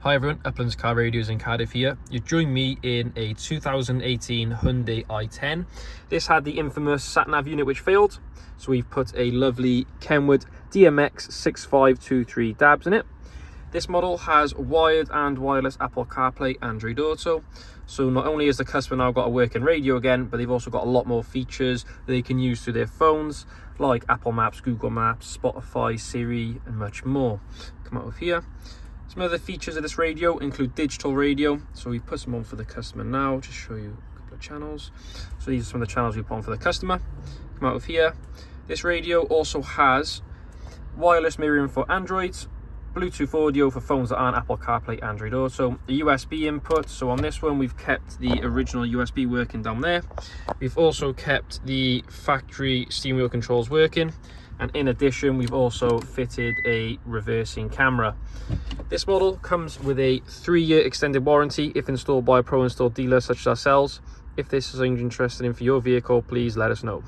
Hi everyone, Uplands Car Radios in Cardiff here. You're joining me in a 2018 Hyundai i10. This had the infamous sat-nav unit which failed, so we've put a lovely KENWOOD DMX5023DABS in it. This model has wired and wireless Apple CarPlay and Android Auto. So not only has the customer now got a working radio again, but they've also got a lot more features that they can use through their phones, like Apple Maps, Google Maps, Spotify, Siri, and much more. Come out of here. Some other features of this radio include digital radio. So we put some on for the customer now, just show you a couple of channels. So these are some of the channels we put on for the customer. Come out of here. This radio also has wireless mirroring for Androids, Bluetooth audio for phones that aren't Apple CarPlay, Android Auto, the USB input. So on this one, we've kept the original USB working down there. We've also kept the factory steering wheel controls working. And in addition, we've also fitted a reversing camera. This model comes with a 3-year extended warranty if installed by a pro install dealer such as ourselves. If this is something you're interested in for your vehicle, please let us know.